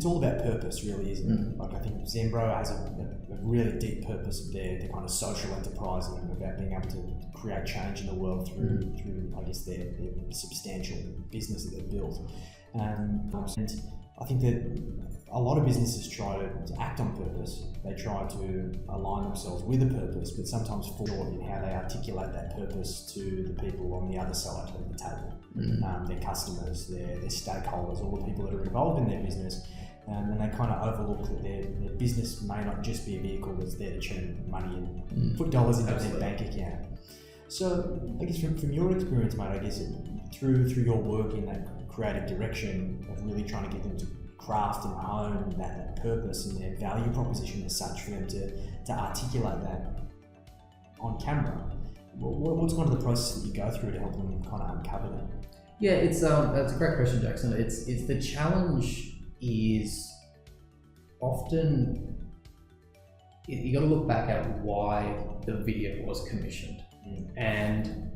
it's all about purpose, really, isn't it? Like, I think Zenbro has a really deep purpose of their kind of social enterprise and about being able to create change in the world through I guess, their substantial business that they've built. And I think that a lot of businesses try to act on purpose. They try to align themselves with a purpose, but sometimes fall short in how they articulate that purpose to the people on the other side of the table, their customers, their stakeholders, all the people that are involved in their business. And they kind of overlook that their business may not just be a vehicle that's there to churn money and put dollars into their bank account. So I guess from your experience, mate, I guess through your work in that creative direction of really trying to get them to craft and hone that purpose and their value proposition as such for them to articulate that on camera, what's kind of the process that you go through to help them kind of uncover that? Yeah, that's a great question, Jackson. It's the challenge is often you got to look back at why the video was commissioned. And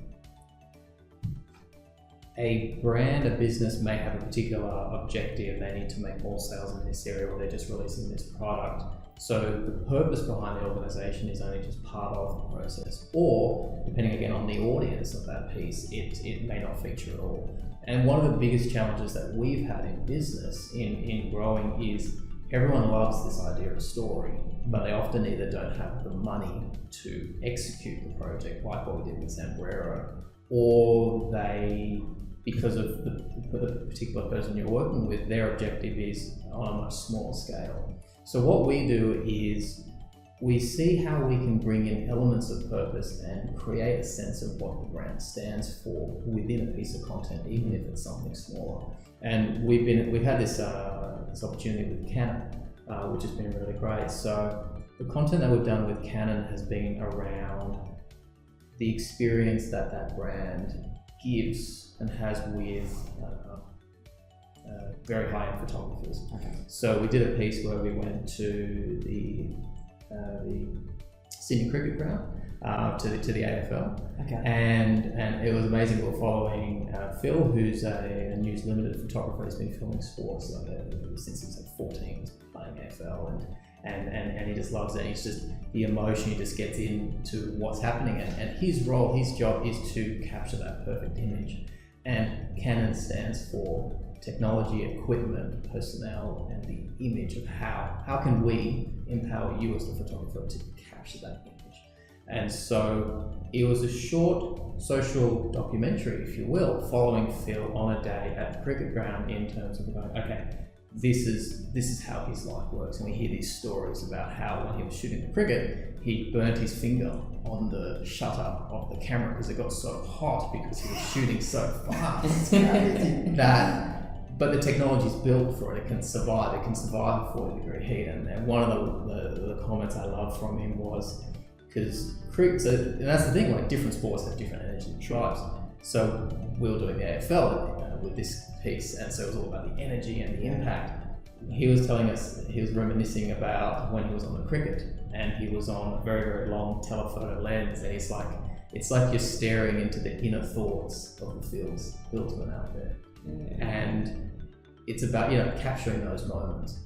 a brand, a business may have a particular objective. They need to make more sales in this area, or they're just releasing this product. So the purpose behind the organization is only just part of the process, or depending again on the audience of that piece, it may not feature at all. And one of the biggest challenges that we've had in business in growing is everyone loves this idea of story, but they often either don't have the money to execute the project like what we did with Zambrero, or they, because of the particular person you're working with, their objective is on a much smaller scale. So what we do is we see how we can bring in elements of purpose and create a sense of what the brand stands for within a piece of content, even if it's something smaller. And we've had this opportunity with Canon, which has been really great. So the content that we've done with Canon has been around the experience that brand gives and has with very high-end photographers. Okay. So we did a piece where we went to the Sydney Cricket Ground, to the AFL, okay. and it was amazing. We're following Phil, who's a News Limited photographer. He's been filming sports since he was like 14, he's playing AFL, and he just loves it. He's just, the emotion, he just gets into what's happening, and his job is to capture that perfect image. And Canon stands for technology, equipment, personnel, and the image of how can we empower you as the photographer to capture that image. And so it was a short social documentary, if you will, following Phil on a day at the cricket ground in terms of going, okay, this is how his life works. And we hear these stories about how when he was shooting the cricket, he burnt his finger on the shutter of the camera because it got so hot because he was shooting so fast. But the technology is built for it. It can survive a 40-degree heat. And one of the comments I loved from him was, because cricket, and that's the thing, like different sports have different energy drives. So we were doing the AFL with this piece, and so it was all about the energy and the impact. He was telling us, he was reminiscing about when he was on the cricket, and he was on a very, very long telephoto lens, and he's like, it's like you're staring into the inner thoughts of the fieldsman out there. And it's about, capturing those moments.